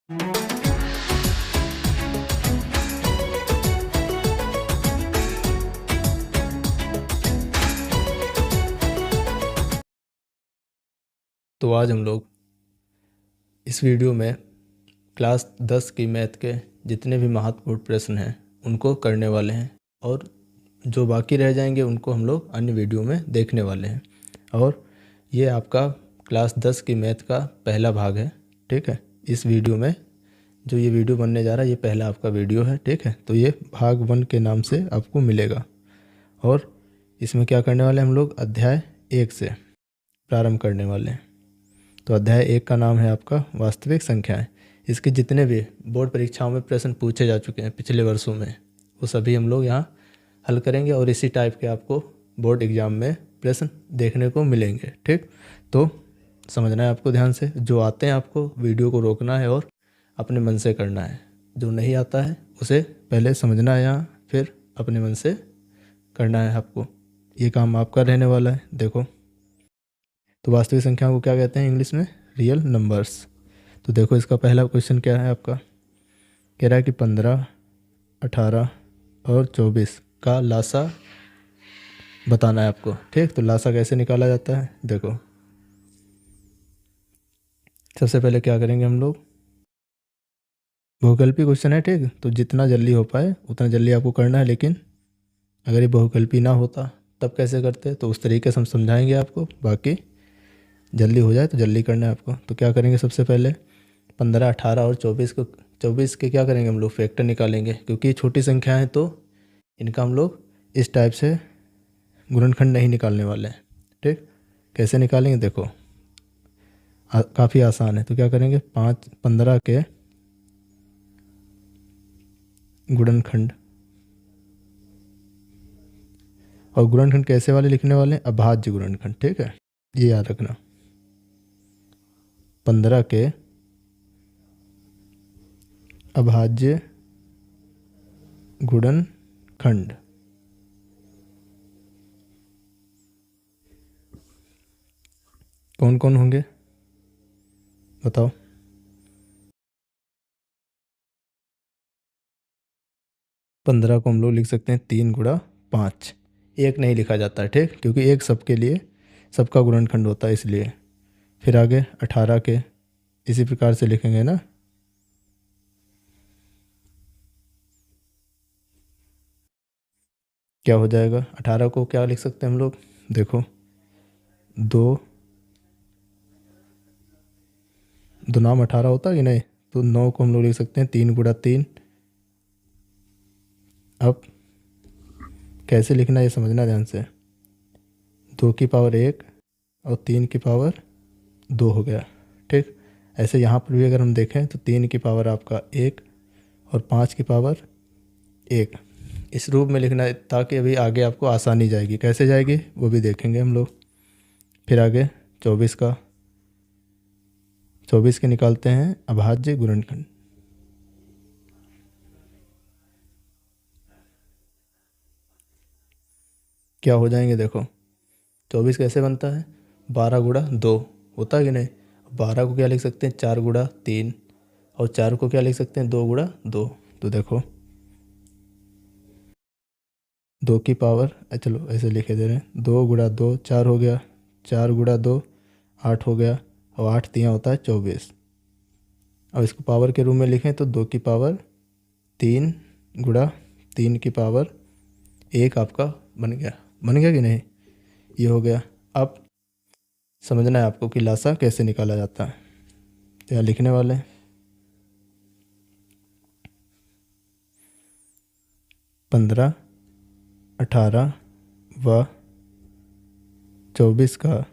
तो आज हम लोग इस वीडियो में क्लास 10 की मैथ के जितने भी महत्वपूर्ण प्रश्न हैं उनको करने वाले हैं, और जो बाकी रह जाएंगे उनको हम लोग अन्य वीडियो में देखने वाले हैं। और ये आपका क्लास 10 की मैथ का पहला भाग है, ठीक है। इस वीडियो में जो ये वीडियो बनने जा रहा है ये पहला आपका वीडियो है, ठीक है। तो ये भाग 1 के नाम से आपको मिलेगा, और इसमें क्या करने वाले हैं हम लोग, अध्याय 1 से प्रारंभ करने वाले हैं। तो अध्याय 1 का नाम है आपका वास्तविक संख्याएं। इसके जितने भी बोर्ड परीक्षाओं में प्रश्न पूछे जा चुके हैं पिछले वर्षों में, वो सभी हम लोग यहाँ हल करेंगे, और इसी टाइप के आपको बोर्ड एग्ज़ाम में प्रश्न देखने को मिलेंगे, ठीक। तो समझना है आपको ध्यान से, जो आते हैं आपको वीडियो को रोकना है और अपने मन से करना है। जो नहीं आता है उसे पहले समझना है यहाँ, फिर अपने मन से करना है आपको। ये काम आपका रहने वाला है। देखो, तो वास्तविक संख्याओं को क्या कहते हैं इंग्लिश में, रियल नंबर्स। तो देखो इसका पहला क्वेश्चन क्या है आपका, कह रहा है कि 15, 18 और 24 का लासा बताना है आपको, ठीक। तो लासा कैसे निकाला जाता है, देखो सबसे पहले क्या करेंगे हम लोग, बहुकल्पी क्वेश्चन है, ठीक। तो जितना जल्दी हो पाए उतना जल्दी आपको करना है, लेकिन अगर ये बहुकल्पी ना होता तब कैसे करते, तो उस तरीके से हम समझाएंगे आपको। बाकी जल्दी हो जाए तो जल्दी करना है आपको। तो क्या करेंगे, सबसे पहले 15, 18 और 24 के क्या करेंगे हम लोग, फैक्टर निकालेंगे, क्योंकि ये छोटी संख्या है तो इनका हम लोग इस टाइप से गुणनखंड नहीं निकालने वाले हैं, ठीक। कैसे निकालेंगे, देखो काफ़ी आसान है। तो क्या करेंगे, 15 के गुणनखंड, और गुणनखंड कैसे वाले लिखने वाले हैं, अभाज्य गुणनखंड, ठीक है। ये याद रखना, 15 के अभाज्य गुणनखंड। कौन कौन होंगे बताओ। 15 को हम लोग लिख सकते हैं 3 गुणा 5, एक नहीं लिखा जाता है, ठीक, क्योंकि एक सबके लिए सबका गुणनखंड होता है इसलिए। फिर आगे 18 के इसी प्रकार से लिखेंगे ना, क्या हो जाएगा, 18 को क्या लिख सकते हैं हम लोग, देखो 2 नाम 18 होता है कि नहीं, तो 9 को हम लोग लिख सकते हैं 3 गुणा 3। अब कैसे लिखना ये समझना ध्यान से, 2 की पावर 1 और 3 की पावर 2 हो गया, ठीक। ऐसे यहाँ पर भी अगर हम देखें तो 3 की पावर आपका 1 और 5 की पावर 1, इस रूप में लिखना है, ताकि अभी आगे आपको आसानी जाएगी। कैसे जाएगी वो भी देखेंगे हम लोग। फिर आगे 24 के निकालते हैं अभाज्य गुणनखंड। क्या हो जाएंगे, देखो 24 कैसे बनता है, 12 गुणा 2 होता है कि नहीं। 12 को क्या लिख सकते हैं, 4 गुणा 3, और 4 को क्या लिख सकते हैं, 2 गुणा 2। तो देखो 2 की पावर, चलो ऐसे लिखे दे रहे हैं, 2 गुणा 2 4 हो गया, 4 गुणा 2 8 हो गया, और 8 तियाँ होता है 24। अब इसको पावर के रूप में लिखें तो 2 की पावर 3 गुणा 3 की पावर 1 आपका बन गया कि नहीं, ये हो गया। अब समझना है आपको कि लासा कैसे निकाला जाता है। तो यहाँ लिखने वाले हैं 15, 18 व 24 का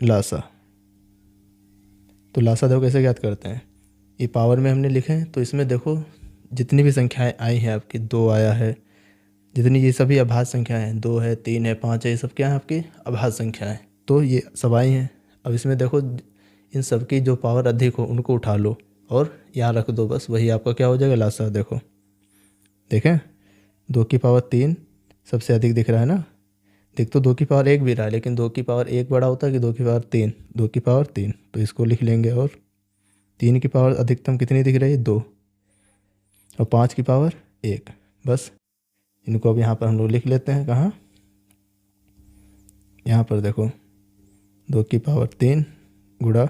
लासा। तो लासा देखो कैसे ज्ञात करते हैं, ये पावर में हमने लिखे हैं, तो इसमें देखो जितनी भी संख्याएं आई हैं आपकी, 2 आया है, जितनी ये सभी अभाज्य संख्याएं हैं, 2 है, 3 है, 5 है, ये सब क्या है आपकी अभाज्य संख्याएं, तो ये सब आई हैं। अब इसमें देखो इन सब की जो पावर अधिक हो उनको उठा लो और यहाँ रख दो, बस वही आपका क्या हो जाएगा, लासा। देखो देखें 2 की पावर 3 सबसे अधिक दिख रहा है ना, देख तो 2 की पावर 1 भी रहा है, लेकिन 2 की पावर 1 बड़ा होता है कि 2 की पावर 3? 2 की पावर 3, तो इसको लिख लेंगे। और 3 की पावर अधिकतम कितनी दिख रही है? 2। और 5 की पावर 1। बस इनको अब यहाँ पर हम लोग लिख लेते हैं। कहाँ? यहाँ पर देखो, 2 की पावर 3 गुणा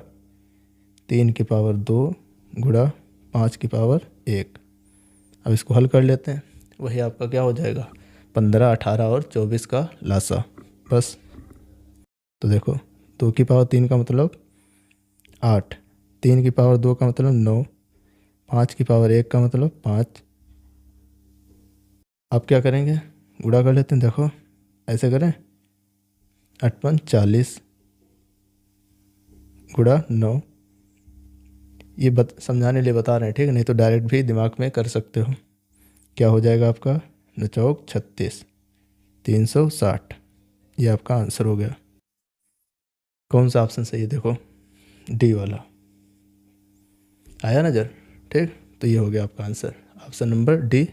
3 की पावर 2 गुणा 5 की पावर 1। अब इसको हल कर लेते हैं। वही आपका क्या हो जाएगा? 15, 18 और 24 का लासा। बस तो देखो, 2 की पावर 3 का मतलब 8, 3 की पावर 2 का मतलब 9, 5 की पावर 1 का मतलब 5। अब क्या करेंगे? गुणा कर लेते हैं। देखो ऐसे करें, 8 पंच 40 गुणा 9। ये समझाने लिए बता रहे हैं, ठीक है? नहीं तो डायरेक्ट भी दिमाग में कर सकते हो। क्या हो जाएगा आपका? 9 चौक 36, 360। ये आपका आंसर हो गया। कौन सा ऑप्शन सही है? देखो डी वाला आया नज़र, ठीक? तो ये हो गया आपका answer. Option number D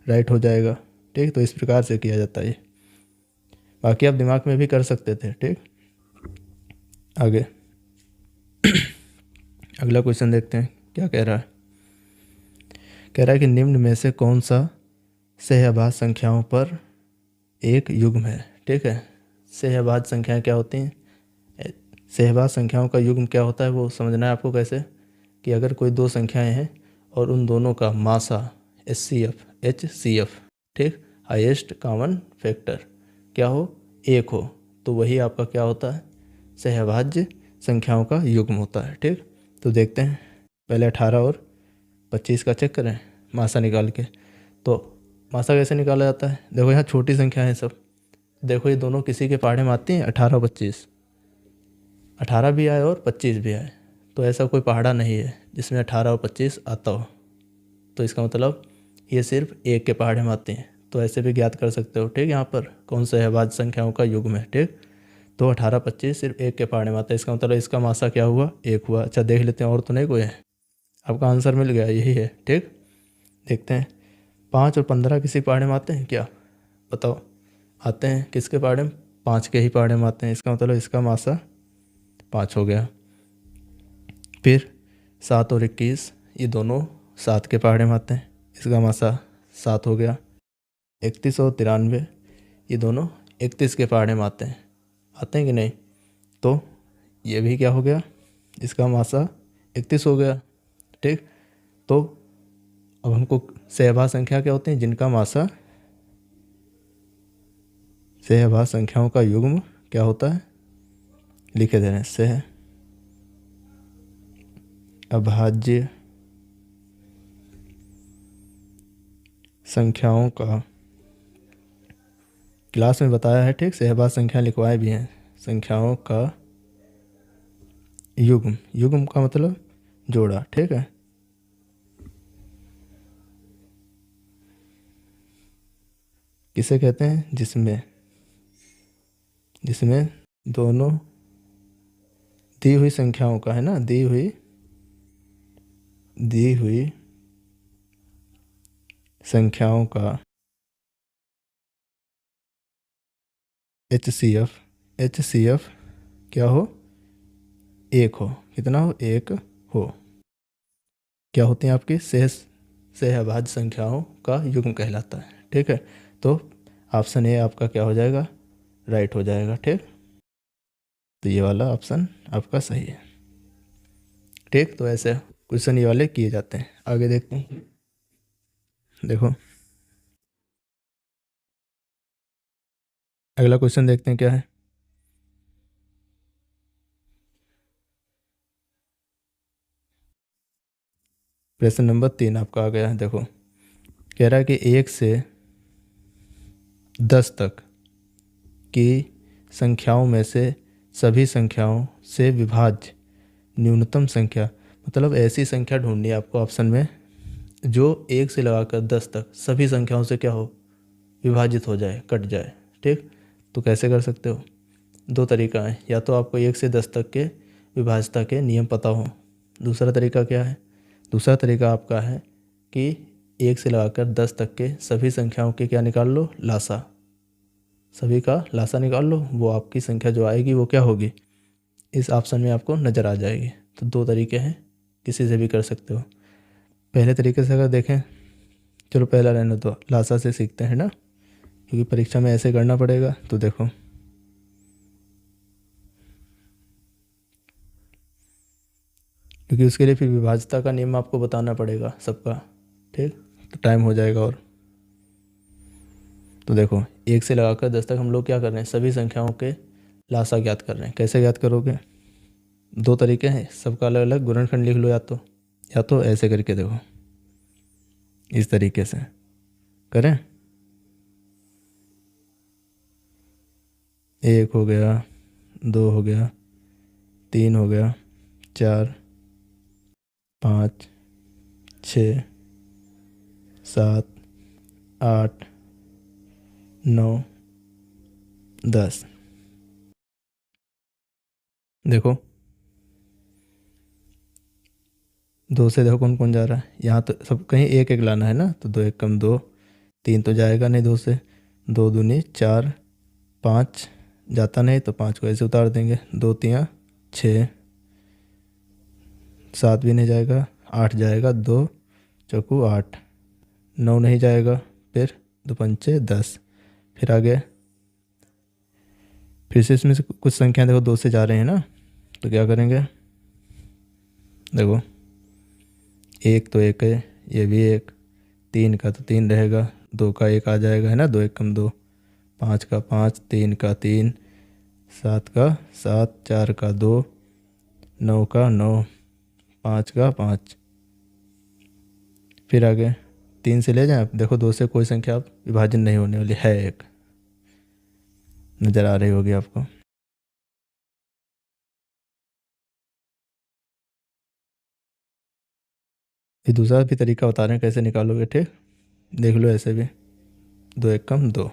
right हो जाएगा, ठीक? तो इस प्रकार से किया जाता है ये। बाकी आप दिमाग में भी कर सकते थे, ठीक? आगे अगला क्वेश्चन देखते हैं क्या कह रहा है। कह रहा है कि निम्न में से कौन सा सहअभाज्य संख्याओं पर एक युग्म है? ठीक है, सहअभाज्य संख्याएं क्या होती हैं? सहअभाज्य संख्याओं का युग्म क्या होता है वो समझना है आपको। कैसे? कि अगर कोई दो संख्याएं हैं और उन दोनों का मासा HCF, ठीक, हाईएस्ट कॉमन फैक्टर क्या हो? 1 हो, तो वही आपका क्या होता है? सहअभाज्य संख्याओं का युग्म होता है, ठीक? तो देखते हैं, पहले 18 और 25 का चेक करें मासा निकाल के। तो मासा कैसे निकाला जाता है? देखो यहाँ छोटी संख्या है सब। देखो ये दोनों किसी के पहाड़े में आती हैं, 18 और 25। 18 भी आए और 25 भी आए, तो ऐसा कोई पहाड़ा नहीं है जिसमें 18 और 25 आता हो। तो इसका मतलब ये सिर्फ 1 के पहाड़े में आते हैं। तो ऐसे भी ज्ञात कर सकते हो, ठीक? यहाँ पर कौन सा सहअभाज्य संख्याओं का युग्म है, ठीक? तो 18, 25 सिर्फ 1 के पहाड़े में आता है। इसका मतलब इसका मासा क्या हुआ? 1 हुआ। अच्छा देख लेते हैं और तो नहीं कोई है। आपका आंसर मिल गया, यही है, ठीक? देखते हैं 5 और 15 किसी पहाड़े में आते हैं क्या? बताओ। आते हैं। किसके पहाड़े में? 5 के ही पहाड़े में आते हैं। इसका मतलब इसका मासा 5 हो गया। फिर 7 और 21 ये दोनों 7 के पहाड़े में आते हैं। इसका मासा 7 हो गया। 31 और 93 ये दोनों 31 के पहाड़े में आते हैं कि नहीं? तो ये भी क्या हो गया? इसका मासा 31 हो गया, ठीक? तो अब हमको सहअभाज्य संख्या क्या होती हैं? जिनका मासा, सहअभाज्य संख्याओं का युग्म क्या होता है? लिखे दे रहे हैं, सहअभाज्य संख्याओं का, क्लास में बताया है, ठीक? सहअभाज्य संख्या लिखवाए भी हैं। संख्याओं का युग्म, युग्म का मतलब जोड़ा, ठीक है? किसे कहते हैं? जिसमें दोनों दी हुई संख्याओं का, है ना, दी हुई संख्याओं का HCF क्या हो? 1 हो। कितना हो? 1 हो। क्या होती हैं आपकी? सहअभाज्य संख्याओं का युग्म कहलाता है, ठीक है? तो ऑप्शन ए आपका क्या हो जाएगा? राइट हो जाएगा, ठीक? तो ये वाला ऑप्शन आपका सही है, ठीक? तो ऐसे क्वेश्चन ये वाले किए जाते हैं। आगे देखते हैं। देखो अगला क्वेश्चन देखते हैं क्या है। प्रश्न नंबर 3 आपका आ गया है। देखो कह रहा है कि 1 से 10 तक की संख्याओं में से सभी संख्याओं से विभाज्य न्यूनतम संख्या, मतलब ऐसी संख्या ढूंढनी है आपको ऑप्शन में जो 1 से लगाकर 10 तक सभी संख्याओं से क्या हो? विभाजित हो जाए, कट जाए, ठीक? तो कैसे कर सकते हो? 2 तरीका है। या तो आपको 1 से 10 तक के विभाज्यता के नियम पता हो। दूसरा तरीका क्या है? दूसरा तरीका आपका है कि 1 से लगाकर 10 तक के सभी संख्याओं के क्या निकाल लो? लासा। सभी का लासा निकाल लो, वो आपकी संख्या जो आएगी वो क्या होगी, इस ऑप्शन में आपको नज़र आ जाएगी। तो दो तरीके हैं, किसी से भी कर सकते हो। पहले तरीके से अगर देखें, चलो पहला रहने दो, लासा से सीखते हैं ना, क्योंकि परीक्षा में ऐसे करना पड़ेगा। तो देखो, क्योंकि उसके लिए फिर विभाज्यता का नियम आपको बताना पड़ेगा सबका, ठीक, तो टाइम हो जाएगा। और तो देखो, 1 से लगाकर 10 तक हम लोग क्या कर रहे हैं, सभी संख्याओं के लासा ज्ञात कर रहे हैं। कैसे ज्ञात करोगे, दो तरीके हैं, सबका अलग अलग गुणनखंड लिख लो, या तो ऐसे करके देखो, इस तरीके से करें। 1 हो गया, 2 हो गया, 3 हो गया, 4, 5, 6, 7, 8, 9, 10। देखो 2 से देखो कौन कौन जा रहा है, यहाँ तो सब कहीं एक एक लाना है ना, तो 2 1 कम 2, 3 तो जाएगा नहीं 2 से, 2 दूनी 4, 5 जाता नहीं तो 5 को ऐसे उतार देंगे, 2 3 6, 7 भी नहीं जाएगा, 8 जाएगा, 2 चौकू 8, 9 नहीं जाएगा, फिर 2 पंचे 10। फिर आगे फिर से इसमें से कुछ संख्या देखो 2 से जा रहे हैं ना, तो क्या करेंगे, देखो 1 तो 1 है, ये भी 1, 3 का तो 3 रहेगा, 2 का 1 आ जाएगा है ना, 2 1 कम 2, 5 का 5, 3 का 3, 7 का 7, 4 का 2, 9 का 9, 5 का 5। फिर आगे 3 से ले जाएं आप, देखो 2 से कोई संख्या आप विभाजन नहीं होने वाली है, 1 नज़र आ रही होगी आपको। ये दूसरा भी तरीका बता रहे हैं कैसे निकालोगे, ठीक, देख लो ऐसे भी, 2 1 कम 2।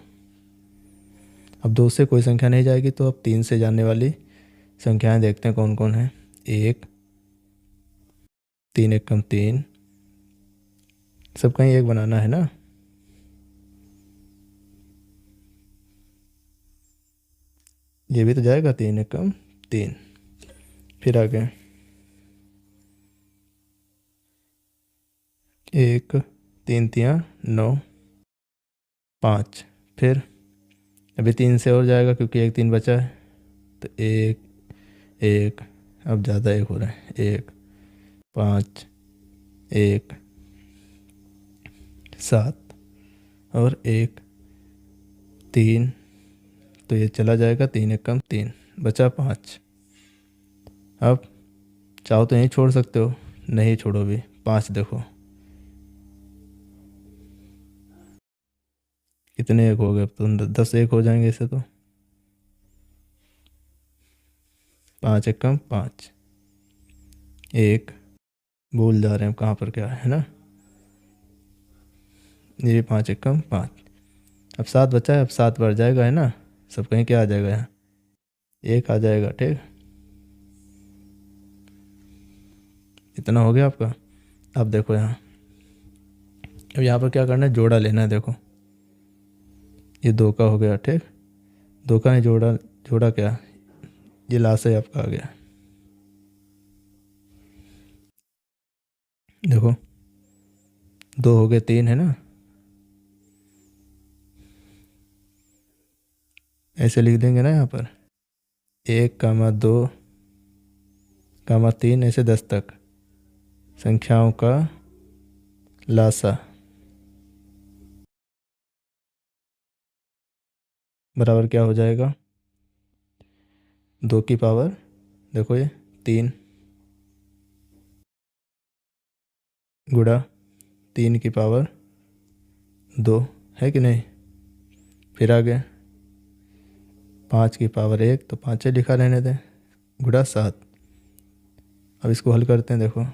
अब 2 से कोई संख्या नहीं जाएगी, तो अब 3 से जाने वाली संख्याएं देखते हैं कौन कौन है। 1, 3 1 कम 3, सब कहीं 1 बनाना है ना, ये भी तो जाएगा, 3 1 कम 3। फिर आगे 1, 3 3 9, 5। फिर अभी 3 से और जाएगा, क्योंकि 1 3 बचा है, तो 1 1, अब ज़्यादा 1 हो रहा है, 1 5, 1 7 और 1 3, तो ये चला जाएगा, 3 1 कम 3, बचा 5। अब चाहो तो यहीं छोड़ सकते हो, नहीं छोड़ो भी, 5 देखो कितने 1 हो गए, अब तो 10 1 हो जाएंगे इससे, तो 5 1 कम 5, 1 भूल जा रहे हैं कहाँ पर क्या है ना, ये 5 1 कम 5। अब 7 बचा है, अब 7 बढ़ जाएगा है ना, सब कहीं क्या आ जाएगा, यहाँ 1 आ जाएगा, ठीक, इतना हो गया आपका। अब देखो यहाँ, अब यहाँ पर क्या करना है, जोड़ा लेना है। देखो ये 2 का हो गया, ठीक, 2 का नहीं, जोड़ा जोड़ा क्या, ये लास्ट है आपका आ गया। देखो 2 हो गए, 3 है ना, ऐसे लिख देंगे ना यहाँ पर, 1 कामा 2 कामा 3, ऐसे 10 तक संख्याओं का लासा बराबर क्या हो जाएगा, 2 की पावर, देखो ये 3 गुणा 3 की पावर 2, है कि नहीं। फिर आगे 5 की पावर 1, तो 5 लिखा रहने दें, गुणा 7। अब इसको हल करते हैं, देखो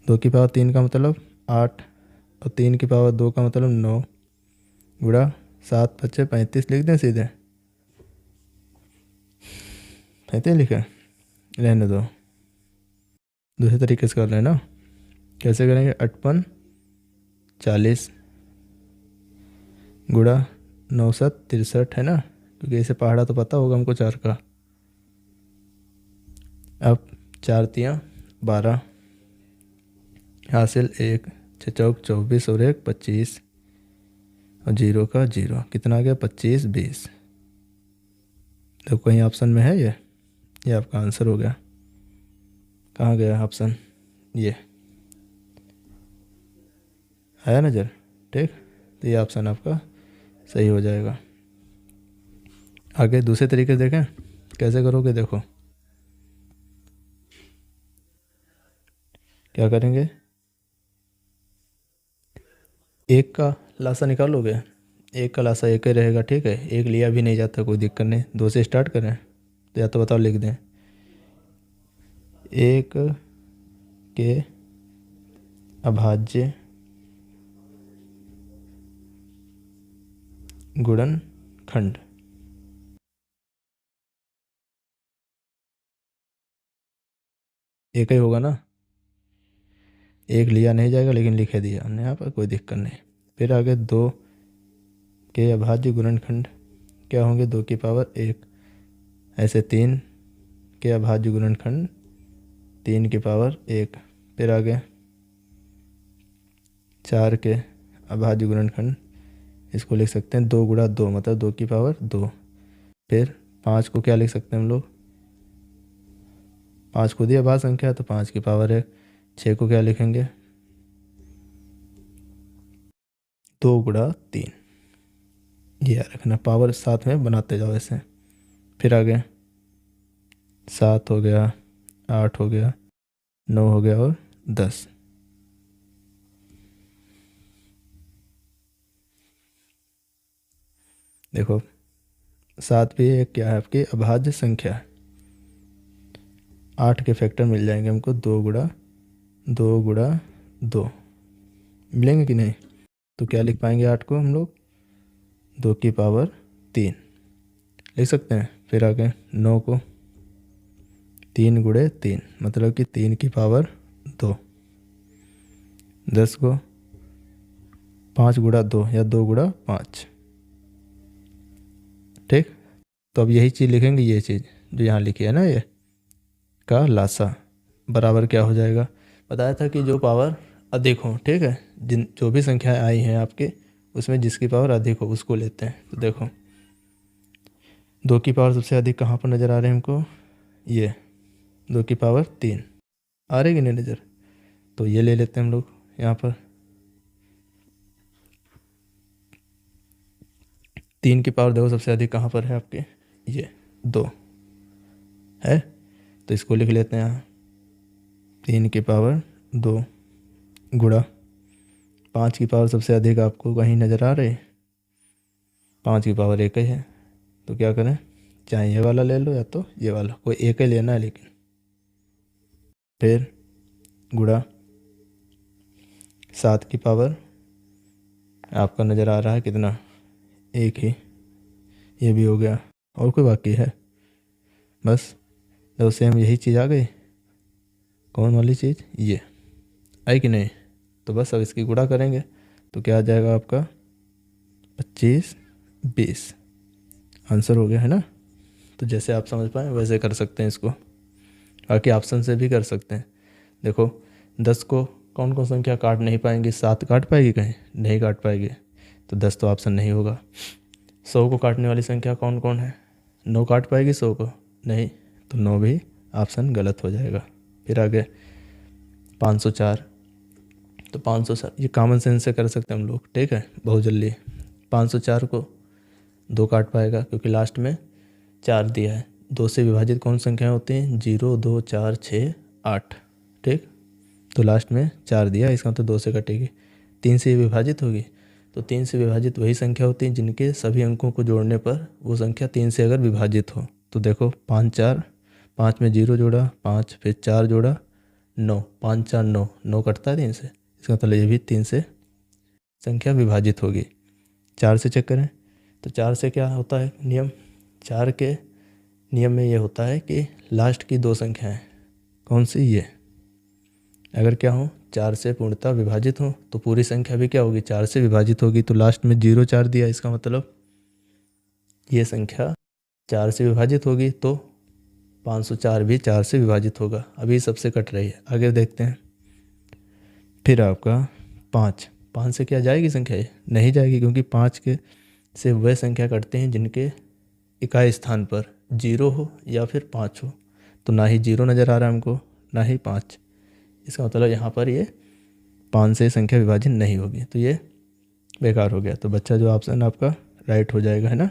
2 की पावर 3 का मतलब 8, और 3 की पावर 2 का मतलब 9, गुणा 7 बच्चे 35 लिख दें सीधे, 35 लिखे, रहने दो, दूसरे तरीके से कर लें ना। कैसे करेंगे, 8 40 गुणा 963 है ना, क्योंकि इसे पहाड़ा तो पता होगा हमको 4 का। अब 4 तियाँ 12, हासिल 1, 6 चौक 24 और 1 25, और 0 का 0, कितना आ गया 25 20। तो कहीं ऑप्शन में है ये आपका आंसर हो गया। कहाँ गया ऑप्शन, ये आया नज़र, ठीक। तो ये ऑप्शन आपका सही हो जाएगा। आगे दूसरे तरीके से देखें कैसे करोगे। देखो क्या करेंगे, एक का लासा निकालोगे, एक का लासा एक ही रहेगा, ठीक है। एक लिया भी नहीं जाता, कोई दिक्कत नहीं। 2 से स्टार्ट करें तो या तो बताओ, लिख दें 1 के अभाज्य गुणनखंड। एक ही होगा ना, एक लिया नहीं जाएगा, लेकिन लिखे दिया हमने यहाँ पर, कोई दिक्कत नहीं। फिर आगे 2 के अभाज्य गुणनखंड क्या होंगे, 2 की पावर 1। ऐसे 3 के अभाज्य गुणनखंड 3 की पावर 1। फिर आगे 4 के अभाज्य गुणनखंड, इसको लिख सकते हैं 2 गुणा 2, मतलब 2 की पावर 2। फिर 5 को क्या लिख सकते हैं हम लोग, 5 को दिया अभाज्य संख्या तो 5 की पावर 1। 6 को क्या लिखेंगे, 2 गुणा 3। ये याद रखना, पावर साथ में बनाते जाओ ऐसे। फिर आगे 7 हो गया, 8 हो गया, 9 हो गया और 10। देखो 7 भी एक क्या है आपकी अभाज्य संख्या है। 8 के फैक्टर मिल जाएंगे हमको, 2 गुणा 2 मिलेंगे कि नहीं। तो क्या लिख पाएंगे 8 को हम लोग, 2 की पावर 3 लिख सकते हैं। फिर आगे 9 को 3 गुणे 3, मतलब कि 3 की पावर 2। 10 को 5 गुणा 2 या 2 गुणा 5, ठीक। तो अब यही चीज़ लिखेंगे, ये चीज़ जो यहाँ लिखी है ना, ये का लासा बराबर क्या हो जाएगा। बताया था कि जो पावर अधिक हो, ठीक है, जो भी संख्याएं आई हैं आपके, उसमें जिसकी पावर अधिक हो उसको लेते हैं। तो देखो 2 की पावर सबसे अधिक कहाँ पर नज़र आ रहे हैं हमको, ये 2 की पावर 3 आ रही कि नहीं नज़र। तो ये ले लेते हैं हम लोग यहाँ पर। 3 की पावर देखो सबसे अधिक कहाँ पर है आपके, ये 2 है, तो इसको लिख लेते हैं यहाँ 3 की पावर 2 गुणा 5 की पावर सबसे अधिक आपको कहीं नज़र आ रही है, 5 की पावर 1 ही है। तो क्या करें, चाहे ये वाला ले लो या तो ये वाला, कोई एक ही लेना है लेकिन। फिर गुणा 7 की पावर आपका नज़र आ रहा है कितना, 1 ही, ये भी हो गया। और कोई बाकी है, बस तो सेम यही चीज़ आ गई। कौन वाली चीज़, ये आई कि नहीं। तो बस अब इसकी गुणा करेंगे तो क्या आ जाएगा आपका 25 20, आंसर हो गया है ना। तो जैसे आप समझ पाएँ वैसे कर सकते हैं इसको, बाकी ऑप्शन से भी कर सकते हैं। देखो 10 को कौन कौन संख्या काट नहीं पाएंगी, 7 काट पाएगी, कहीं नहीं काट पाएगी, तो 10 तो ऑप्शन नहीं होगा। 100 को काटने वाली संख्या कौन कौन है, 9 काट पाएगी 100 को, नहीं, तो 9 भी ऑप्शन गलत हो जाएगा। फिर आगे 504, तो 504 ये कॉमन सेंस से कर सकते हैं हम लोग, ठीक है, बहुत जल्दी। 504 को 2 काट पाएगा क्योंकि लास्ट में 4 दिया है। 2 से विभाजित कौन संख्याएं होती हैं, 0 2 4 6 8, ठीक। तो लास्ट में 4 दिया, इसका मतलब 2 से कटेगी। 3 से विभाजित होगी, तो 3 से विभाजित वही संख्या होती है जिनके सभी अंकों को जोड़ने पर वो संख्या 3 से अगर विभाजित हो। तो देखो 5 4, 5 में 0 जोड़ा 5, फिर 4 जोड़ा 9, 5 4 9, 9 कटता है 3 से, इसका मतलब ये भी 3 से संख्या विभाजित होगी। 4 से चेक करें तो 4 से क्या होता है नियम, 4 के नियम में ये होता है कि लास्ट की 2 संख्याएं कौन सी, ये अगर क्या हो 4 से पूर्णतः विभाजित हो तो पूरी संख्या भी क्या होगी 4 से विभाजित होगी। तो लास्ट में 0 4 दिया, इसका मतलब ये संख्या 4 से विभाजित होगी तो 504 भी 4 से विभाजित होगा। अभी सबसे कट रही है, आगे देखते हैं। फिर आपका 5 से क्या जाएगी संख्या? ये नहीं जाएगी, क्योंकि 5 के से वह संख्या कटते हैं जिनके इकाई स्थान पर 0 हो या फिर 5 हो। तो ना ही 0 नज़र आ रहा है हमको, ना ही 5। इसका मतलब यहाँ पर ये 5 से संख्या विभाजित नहीं होगी, तो ये बेकार हो गया। तो बच्चा जो ऑप्शन आपका राइट हो जाएगा, है ना।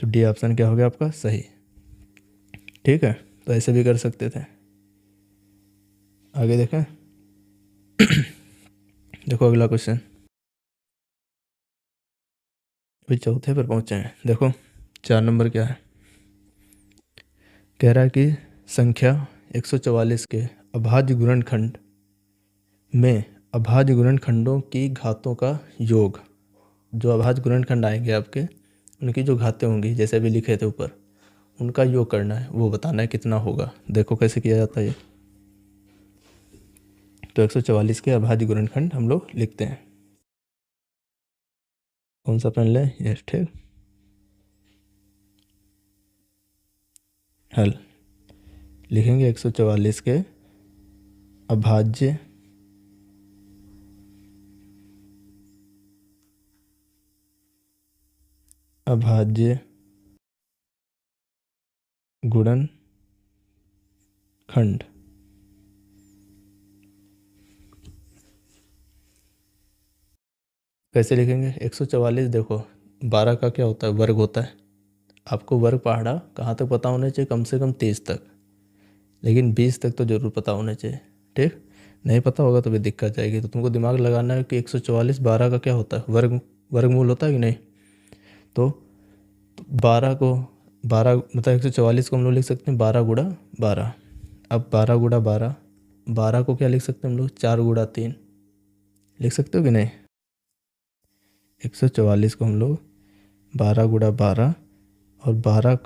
तो डी ऑप्शन क्या हो गया आपका सही। ठीक है, तो ऐसे भी कर सकते थे। आगे देखें। देखो अगला क्वेश्चन, अभी चौथे पर पहुँचे हैं। देखो 4 नंबर क्या है, कह रहा है कि संख्या 144 के अभाज्य गुणनखंड में अभाज्य गुणनखंडों की घातों का योग, जो अभाज्य गुणनखंड आएंगे आपके, उनकी जो घातें होंगी जैसे अभी लिखे थे ऊपर, उनका योग करना है, वो बताना है कितना होगा। देखो कैसे किया जाता है ये। तो 144 के अभाज्य गुणनखंड हम लोग लिखते हैं। कौन सा पेन लें? ये ठीक। हल लिखेंगे 144 के अभाज्य गुणनखंड। कैसे लिखेंगे? 144 देखो 12 का क्या होता है? वर्ग होता है। आपको वर्ग पहाड़ा कहाँ तक पता होना चाहिए? कम से कम 30 तक, लेकिन 20 तक तो ज़रूर पता होना चाहिए। ठीक, नहीं पता होगा तो भी दिक्कत जाएगी। तो तुमको दिमाग लगाना है कि 144 12 का क्या होता है? वर्गमूल होता है कि नहीं। तो 12 को 12 मतलब 144 को हम लोग लिख सकते हैं 12 गुणा 12। अब 12 गुणा 12, 12 को क्या लिख सकते हैं हम लोग? 4 गुणा 3 लिख सकते हो कि नहीं। 144 को हम लोग 12 गुणा 12 और 12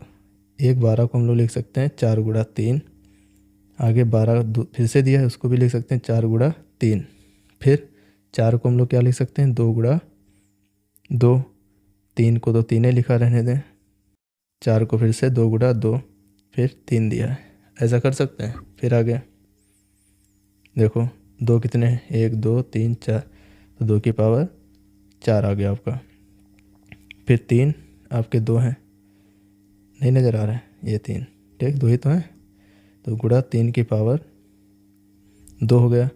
को हम लोग लिख सकते हैं 4 गुणा 3। आगे 12 फिर से दिया है, उसको भी लिख सकते हैं 4 गुणा 3। फिर 4 को हम लोग क्या लिख सकते हैं? 2 गुणा 2। 3 को तो 3 लिखा रहने दें। 4 को फिर से 2 गुणा 2, फिर 3 दिया है। ऐसा कर सकते हैं। फिर आगे देखो 2 कितने हैं? 1 2 3 4, तो 2 की पावर 4 आ गया आपका। फिर 3 आपके 2 हैं, नहीं नज़र आ रहा है ये 3। ठीक, 2 ही तो हैं। तो गुणा 3 की पावर 2 हो गया।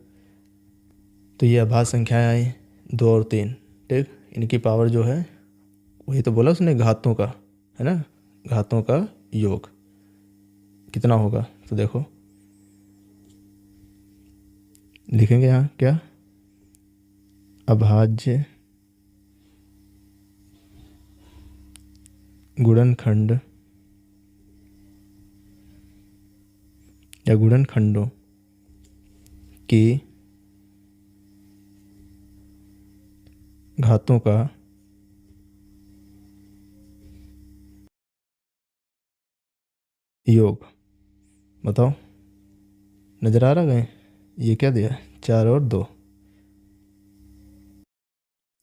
तो ये अभाज्य संख्याएं आई 2 और 3। ठीक, इनकी पावर जो है वही तो बोला उसने घातों का, है ना। घातों का योग कितना होगा? तो देखो लिखेंगे यहाँ क्या? अभाज्य गुणनखंड या गुणनखंडों की घातों का योग बताओ। नज़र आ रहा है? ये क्या दिया है? 4 और 2,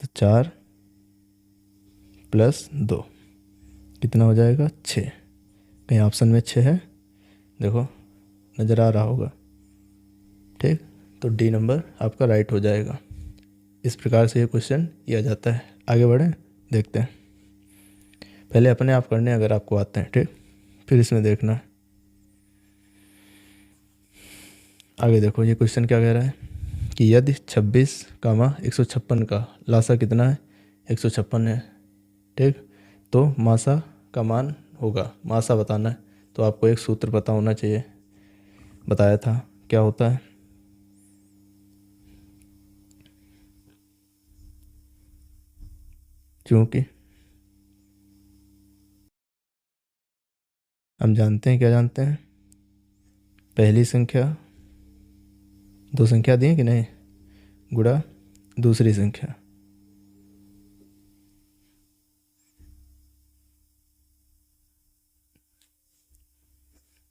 तो 4 प्लस 2 कितना हो जाएगा? 6। कहीं ऑप्शन में 6 है? देखो नज़र आ रहा होगा। ठीक, तो डी नंबर आपका राइट हो जाएगा। इस प्रकार से ये क्वेश्चन किया जाता है। आगे बढ़ें, देखते हैं। पहले अपने आप करने अगर आपको आते हैं, ठीक, फिर इसमें देखना। आगे देखो ये क्वेश्चन क्या कह रहा है कि यदि 26, 156 का लासा कितना है? 156 है। ठीक, तो मासा का मान होगा, मासा बताना है। तो आपको एक सूत्र पता होना चाहिए, बताया था क्या होता है। क्योंकि हम जानते हैं, क्या जानते हैं? पहली संख्या, 2 संख्या दी है कि नहीं, गुणा दूसरी संख्या।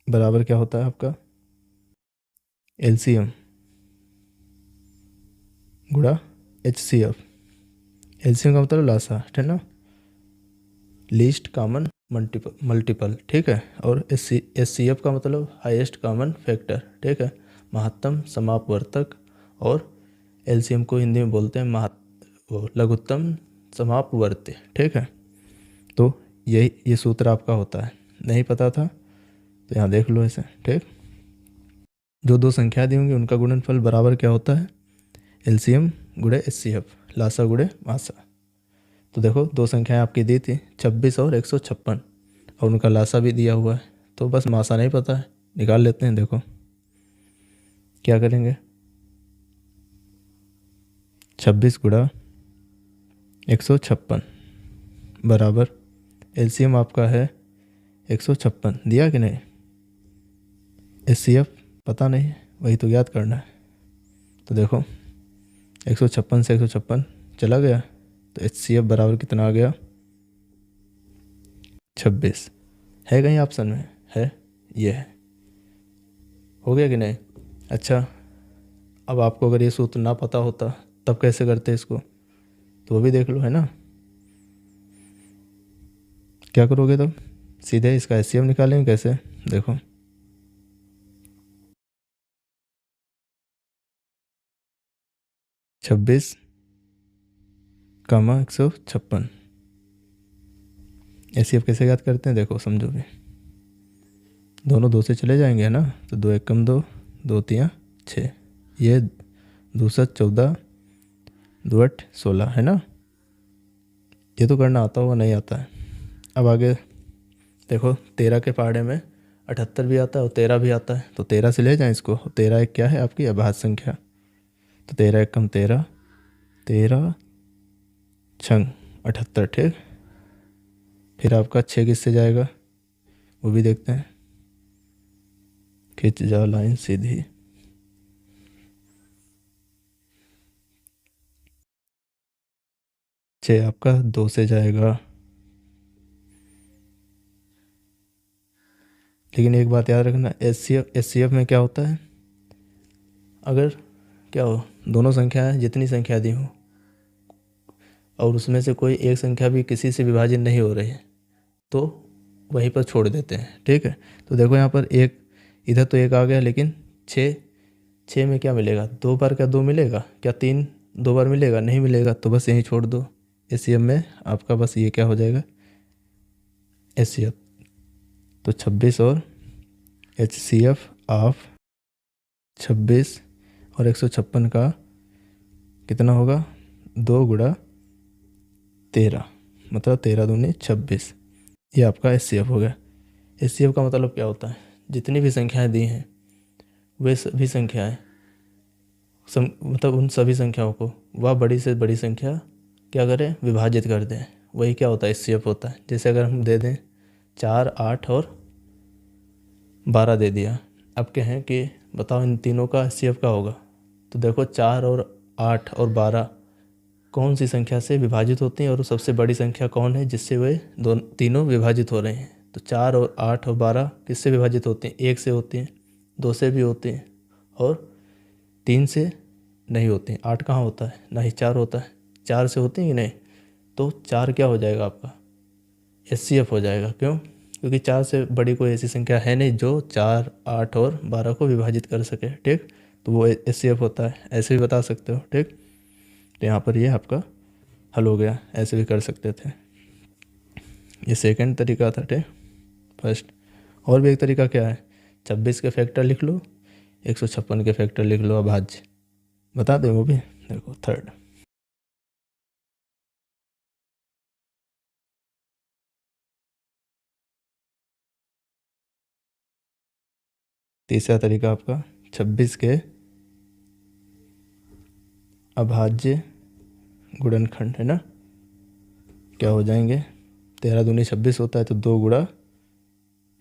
बराबर क्या होता है आपका? एलसीएम गुणा एचसीएफ। एलसीएम का मतलब लासा, है ना। लीस्ट कॉमन मल्टीपल, ठीक है। और एचसीएफ का मतलब हाईएस्ट कॉमन फैक्टर, ठीक है, महत्तम समापवर्तक। और एलसीएम को हिंदी में बोलते हैं लघुत्तम समापवर्ती, ठीक है। तो ये सूत्र आपका होता है, नहीं पता था तो यहाँ देख लो इसे, ठीक। जो दो संख्या दी होंगी उनका गुणनफल बराबर क्या होता है, एलसीएम गुणे एचसीएफ, लासा गुणे मासा। तो देखो दो संख्याएं आपकी दी थी 26 और 156, और उनका लासा भी दिया हुआ है, तो बस मासा नहीं पता है, निकाल लेते हैं। देखो क्या करेंगे, 26 गुणा 156 बराबर एलसीएम आपका है 156, दिया कि नहीं। एचसीएफ पता नहीं है, वही तो याद करना है। तो देखो 156 से 156 चला गया, तो एचसीएफ बराबर कितना आ गया, 26। है कहीं ऑप्शन में, है, ये है। हो गया कि नहीं। अच्छा, अब आपको अगर ये सूत्र ना पता होता तब कैसे करते इसको, तो वो भी देख लो, है ना। क्या करोगे तब, सीधे इसका एचसीएफ निकालेंगे कैसे, देखो 26 कामा 156, एचसीएफ कैसे याद करते हैं, देखो समझो भी। दोनों दो से चले जाएंगे, है ना, तो 2 1 कम 2, 2 3 6, ये 2 7 14, 2 8 16, है ना। ये तो करना आता होगा, नहीं आता है। अब आगे देखो 13 के पहाड़े में 78 भी आता है और 13 भी आता है, तो 13 से ले जाएं इसको। 13 एक क्या है आपकी अभाज्य संख्या, तो 13 एक कम 13, 13 छंग 78, ठीक। फिर आपका 6 किससे जाएगा वो भी देखते हैं, खिंच जाओ लाइन सीधी। 6 आपका 2 से जाएगा। लेकिन एक बात याद रखना, एचसीएफ में क्या होता है, अगर क्या हो दोनों संख्याएं जितनी संख्या दी हो और उसमें से कोई एक संख्या भी किसी से विभाजित नहीं हो रही है तो वहीं पर छोड़ देते हैं, ठीक है। तो देखो यहाँ पर एक, इधर तो एक आ गया, लेकिन 6 में क्या मिलेगा, 2 बार क्या 2 मिलेगा क्या, 3 2 बार मिलेगा, नहीं मिलेगा, तो बस यहीं छोड़ दो। एचसीएफ में आपका बस ये क्या हो जाएगा, एचसीएफ। तो 26 और एचसीएफ ऑफ 26 और 156 का कितना होगा, 2 गुणा 13, मतलब 13 दूनी 26, ये आपका एचसीएफ हो गया। एचसीएफ का मतलब क्या होता है, जितनी भी संख्याएं दी हैं वे सभी संख्याएं मतलब उन सभी संख्याओं को वह बड़ी से बड़ी संख्या क्या करें, विभाजित कर दें, वही क्या होता है, एचसीएफ होता है। जैसे अगर हम दे दें 4 8 और 12 दे दिया, अब कहें कि बताओ इन तीनों का एचसीएफ क्या होगा, तो देखो 4 और 8 और 12 कौन सी संख्या से विभाजित होती हैं और सबसे बड़ी संख्या कौन है जिससे वे तीनों विभाजित हो रहे हैं। तो 4 और 8 और 12 किससे विभाजित होते हैं, 1 से होती हैं, 2 से भी होते हैं और 3 से नहीं होते हैं। 8 कहाँ होता है, ना ही 4 होता है, 4 से होते हैं कि नहीं। तो 4 क्या हो जाएगा आपका, एचसीएफ हो जाएगा। क्यों, क्योंकि 4 से बड़ी कोई ऐसी संख्या है नहीं जो 4 8 और 12 को विभाजित कर सके, ठीक। तो वो एचसीएफ होता है, ऐसे भी बता सकते हो, ठीक। तो यहाँ पर ये आपका हल हो गया, ऐसे भी कर सकते थे। ये सेकंड तरीका था, ठीक। फर्स्ट और भी एक तरीका क्या है, 26 के फैक्टर लिख लो, 156 के फैक्टर लिख लो, अभाज्य बता दे वो भी। देखो थर्ड, तीसरा तरीका आपका 26 के अभाज्य गुणनखंड, है ना। क्या हो जाएंगे, 13 दूनी 26 होता है, तो 2 गुणा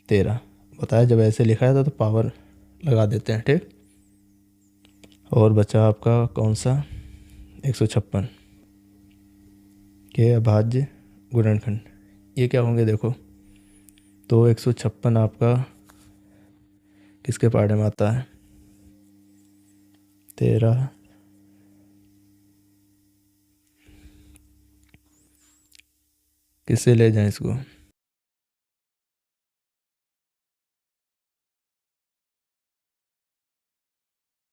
13 बताया, जब ऐसे लिखा था तो पावर लगा देते हैं, ठीक। और बचा आपका कौन सा, 156 के अभाज्य गुणनखंड, ये क्या होंगे देखो। तो 156 आपका किसके पार्ट में आता है, 13, किससे ले जाएं इसको?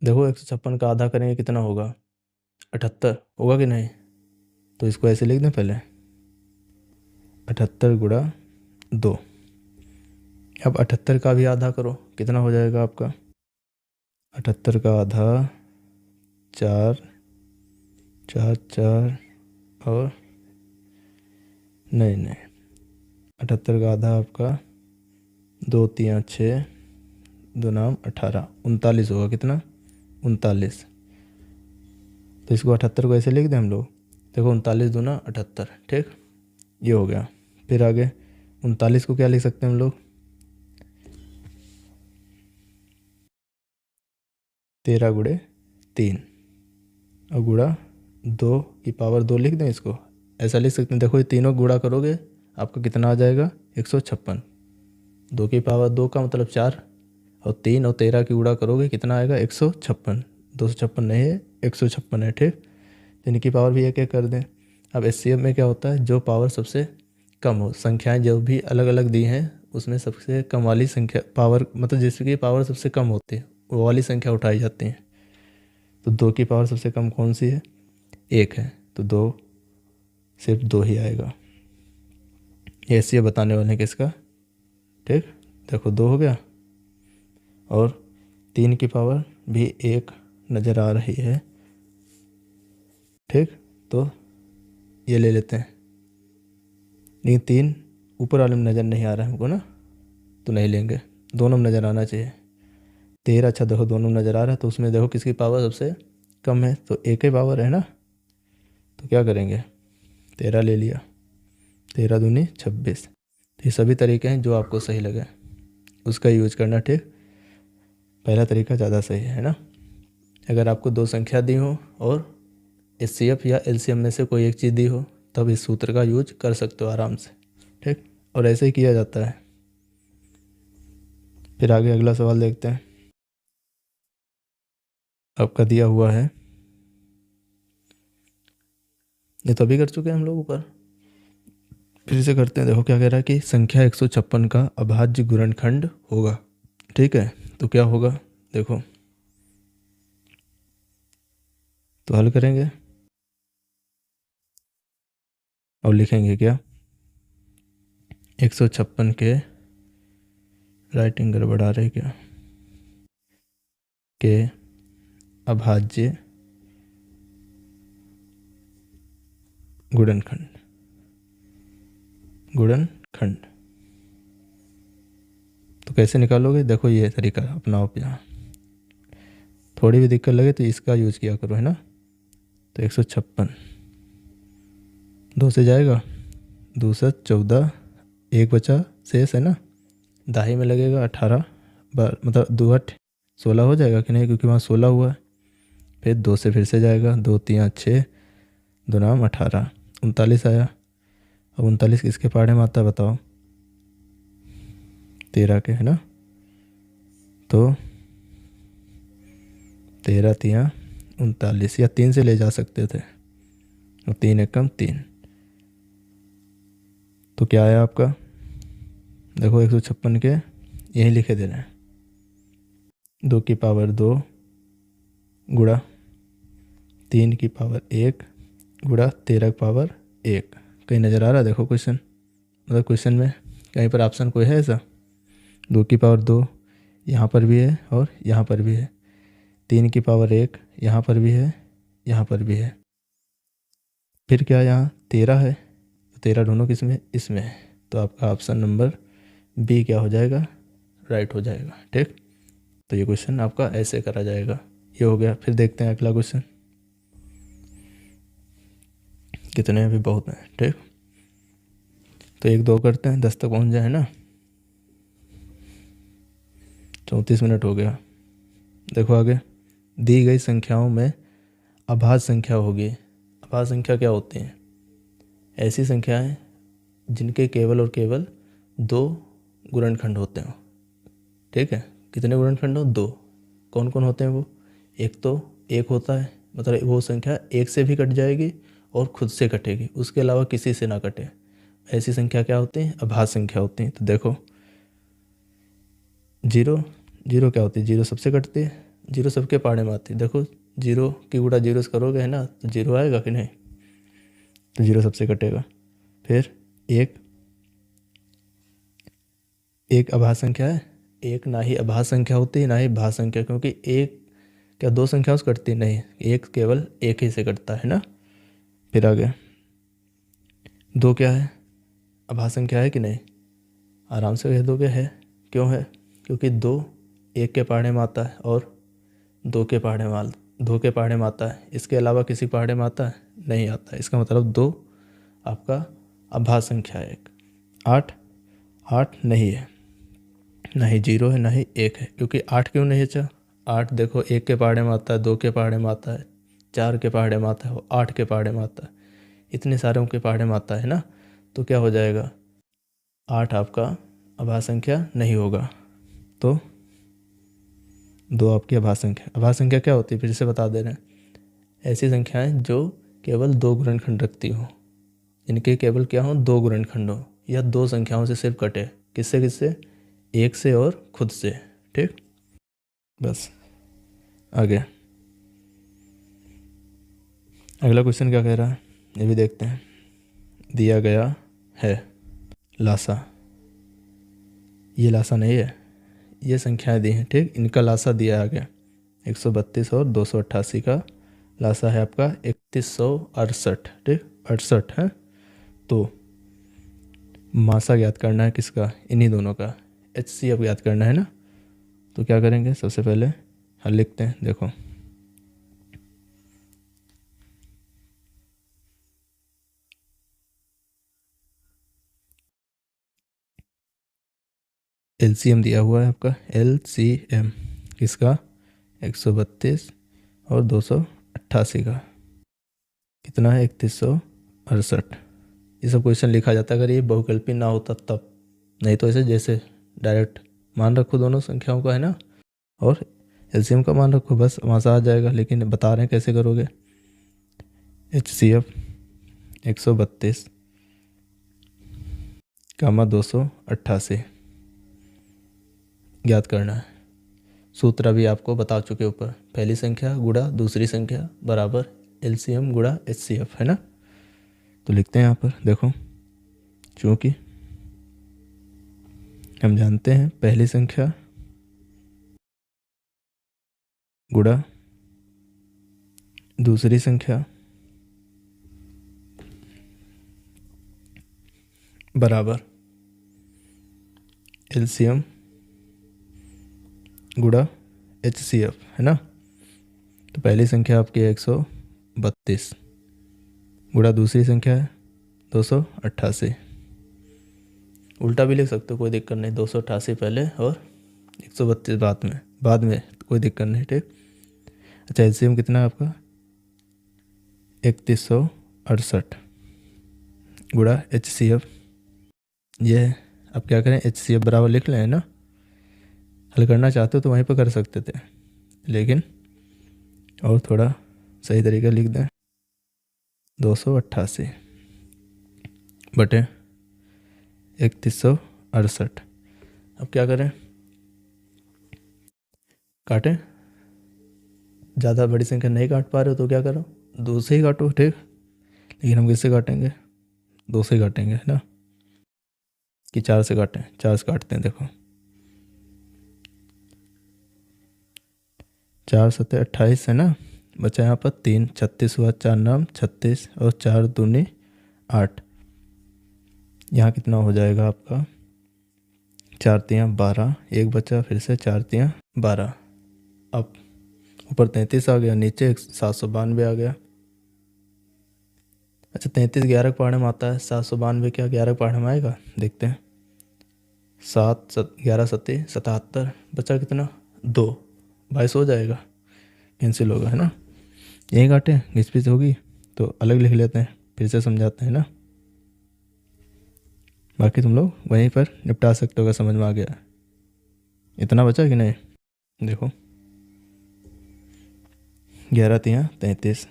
देखो 156 का आधा करेंगे कितना होगा? 78 होगा कि नहीं? तो इसको ऐसे लिख दें पहले, 78 गुणा 2। अब 78 का भी आधा करो, कितना हो जाएगा आपका? 78 का आधा 4, 4 4 और नहीं, 78 का आधा आपका 2 3 6, 2 नाम 18, 39 होगा। कितना? 39। तो इसको 78 को ऐसे लिख दें हम लोग। देखो 39 दूना 78, ठीक, ये हो गया। फिर आगे 39 को क्या लिख सकते हैं हम लोग? 13 गुणे 3 और गुणा 2 की पावर 2 लिख दें इसको, ऐसा लिख सकते हैं। देखो ये तीनों गुणा करोगे आपका कितना आ जाएगा? 156। 2 की पावर 2 का मतलब 4, और 3 और 13 की गुणा करोगे कितना आएगा? 156। 256 नहीं है, 156 है, ठीक। तो इनकी पावर भी एक एक कर दें। अब एचसीएफ में क्या होता है? जो पावर सबसे कम हो, संख्याएं जो भी अलग अलग दी हैं उसमें सबसे कम वाली संख्या पावर, मतलब जिसकी पावर सबसे कम होती है वो वाली संख्या उठाई जाती है। तो 2 की पावर सबसे कम कौन सी है? 1 है, तो 2 सिर्फ 2 ही आएगा। ये एचसीएफ बताने वाले हैं किसका, ठीक। देखो 2 हो गया, और 3 की पावर भी 1 नज़र आ रही है, ठीक। तो ये ले लेते हैं, लेकिन 3 ऊपर वाले में नज़र नहीं आ रहा है हमको ना, तो नहीं लेंगे, दोनों में नज़र आना चाहिए। 13, अच्छा देखो दोनों में नज़र आ रहा है, तो उसमें देखो किसकी पावर सबसे कम है? तो एक ही पावर है ना, तो क्या करेंगे? 13 ले लिया, 13 दूनी 26। तो ये सभी तरीके हैं, जो आपको सही लगे उसका यूज करना, ठीक। पहला तरीका ज़्यादा सही है ना। अगर आपको 2 संख्या दी हो और एचसीएफ या एलसीएम में से कोई एक चीज़ दी हो, तब इस सूत्र का यूज कर सकते हो आराम से, ठीक। और ऐसे ही किया जाता है। फिर आगे अगला सवाल देखते हैं। आपका दिया हुआ है, ये तो अभी कर चुके हैं हम लोग ऊपर, फिर से करते हैं। देखो क्या कह रहा है कि संख्या 156 का अभाज्य गुणनखंड होगा, ठीक है। तो क्या होगा? देखो, तो हल करेंगे और लिखेंगे क्या? 156 के, राइटिंग गड़बड़ आ रही क्या, के अभाज्य गुणनखंड, गुणनखंड। तो कैसे निकालोगे? देखो ये तरीका अपनाओ आप, यहाँ थोड़ी भी दिक्कत लगे तो इसका यूज किया करो, है ना। तो 156 2 से जाएगा, 2 से 14, 1 बचा शेष, है ना। दाही में लगेगा 18 बार, मतलब 2 8 16 हो जाएगा कि नहीं, क्योंकि वहाँ 16 हुआ है। फिर 2 से फिर से जाएगा, 2 3 6, 2 नाम 18, 39 आया। अब 39 किसके पाड़े में आता है बताओ? 13 के, है ना। तो 13 3 39, या 3 से ले जा सकते थे, और 3 1 कम 3। तो क्या आया आपका? देखो 156 के यही लिखे दे रहे हैं, 2 की पावर 2 गुणा 3 की पावर 1 गुणा 13 की पावर 1। कहीं नज़र आ रहा है? देखो क्वेश्चन, मतलब क्वेश्चन में कहीं पर ऑप्शन कोई है ऐसा? 2 की पावर 2 यहाँ पर भी है और यहाँ पर भी है, 3 की पावर 1 यहाँ पर भी है, यहाँ पर भी है। फिर क्या यहाँ 13 है, तो 13 दोनों किस में? इसमें है। तो आपका ऑप्शन नंबर बी क्या हो जाएगा? राइट हो जाएगा, ठीक। तो ये क्वेश्चन आपका ऐसे करा जाएगा। ये हो गया। फिर देखते हैं अगला क्वेश्चन, कितने अभी बहुत हैं, ठीक। तो 1 2 करते हैं, 10 तक पहुँच जाए, है ना। 34 मिनट हो गया। देखो आगे, दी गई संख्याओं में अभाज्य संख्या होगी। अभाज्य संख्या क्या होती हैं? ऐसी संख्याएं जिनके केवल और केवल 2 गुणनखंड होते हो, ठीक है। कितने गुणनखंड हो? 2। कौन कौन होते हैं वो? एक तो 1 होता है, मतलब वो संख्या 1 से भी कट जाएगी और खुद से कटेगी, उसके अलावा किसी से ना कटे। ऐसी संख्या क्या होती है? अभाज्य संख्या होती है। तो देखो जीरो, जीरो क्या होती है? जीरो सबसे कटती है, जीरो सबके पहाड़े में आती है। देखो जीरो की गुणा जीरो से करोगे है ना, तो जीरो आएगा कि नहीं? तो जीरो सबसे कटेगा। फिर एक, एक अभाज्य संख्या है, एक ना ही अभाज्य संख्या होती है ना ही भाज्य संख्या, क्योंकि एक क्या दो संख्याओं से कटती नहीं, एक केवल एक ही से कटता है ना। फिर आगे दो क्या है? अभाज्य संख्या है कि नहीं? आराम से कह दोगे है। क्यों है? क्योंकि दो एक के पहाड़े में आता है और दो के पहाड़े में आता है। इसके अलावा किसी पहाड़े में आता है? नहीं आता है। इसका मतलब दो आपका अभाज्य संख्या है। एक आठ, आठ नहीं है, ना ही जीरो है ना ही एक है। क्योंकि आठ क्यों नहीं है? अच्छा आठ देखो एक के पहाड़े में आता है, दो के पहाड़े में आता है, चार के पहाड़े में आता है, और आठ के पहाड़े में आता है, इतने सारों के पहाड़े में आता है ना। तो क्या हो जाएगा? आठ आपका अभाज्य संख्या नहीं होगा। तो दो आपकी अभाज्य संख्या। अभाज्य संख्या क्या होती है? फिर से बता दे रहे हैं, ऐसी संख्याएं जो केवल दो गुणनखंड रखती हो, इनके केवल क्या हो? दो गुणनखंड हो, या दो संख्याओं से सिर्फ कटे। किससे किससे? एक से और खुद से। ठीक, बस। आगे अगला क्वेश्चन क्या कह रहा है ये भी देखते हैं। दिया गया है लासा, ये लासा नहीं है, ये संख्याएं दी हैं। ठीक, इनका लासा दिया है आगे। 132 और 288 का लासा है आपका 3168। ठीक, 68 है। तो मासा ज्ञात करना है किसका? इन्हीं दोनों का। HCF ज्ञात करना है ना। तो क्या करेंगे? सबसे पहले हल लिखते हैं। देखो LCM दिया हुआ है आपका, LCM किसका? 132 और 288 का कितना है? 3168। ये सब क्वेश्चन लिखा जाता है अगर ये बहुकल्पी ना होता तब, नहीं तो ऐसे जैसे डायरेक्ट मान रखो दोनों संख्याओं का है ना, और LCM का मान रखो, बस वहाँ से आ जाएगा। लेकिन बता रहे हैं कैसे करोगे। HCF 132 कामा 288 ज्ञात करना है। सूत्र अभी आपको बता चुके ऊपर, पहली संख्या गुणा दूसरी संख्या बराबर LCM गुणा HCF है ना। तो लिखते हैं यहाँ पर, देखो चूँकि हम जानते हैं पहली संख्या गुणा दूसरी संख्या बराबर LCM गुणा HCF है ना। तो पहली संख्या आपकी है 132 गुणा दूसरी संख्या है 288। उल्टा भी लिख सकते हो, कोई दिक्कत नहीं। 288 पहले और 132 बाद में कोई दिक्कत नहीं। ठीक, अच्छा LCM कितना है आपका? 3168 गुणा HCF ये है। अब क्या करें? HCF बराबर लिख लें है ना। हल करना चाहते हो तो वहीं पर कर सकते थे, लेकिन और थोड़ा सही तरीका लिख दें। 288 बटे 3168। अब क्या करें? काटें। ज़्यादा बड़ी संख्या नहीं काट पा रहे हो तो क्या करो? दो से ही काटो। ठीक, लेकिन हम किससे काटेंगे? दो से ही काटेंगे है ना, कि चार से काटें? चार से काटते हैं। देखो 4 सत्ते 28 है ना, बचा यहाँ पर 3, 36 हुआ, 4 नाम 36 और 4 दूनी 8। यहाँ कितना हो जाएगा आपका? 4 तियाँ 12, एक बचा, फिर से 4 तियाँ 12। अब ऊपर 33 आ गया, नीचे 792 आ गया। अच्छा 33 11 के पहाड़े में आता है, 792 क्या 11 के पहाड़े में आएगा? देखते हैं। 11 सत्ते 77, बचा कितना? 2, 22 हो जाएगा, कैंसिल होगा है ना। यहीं काटें, घिस होगी तो अलग लिख लेते हैं, फिर से समझाते हैं ना। बाकी तुम लोग वहीं पर निपटा सकते हो अगर समझ में आ गया। इतना बचा कि नहीं? देखो 11 तियाँ 33,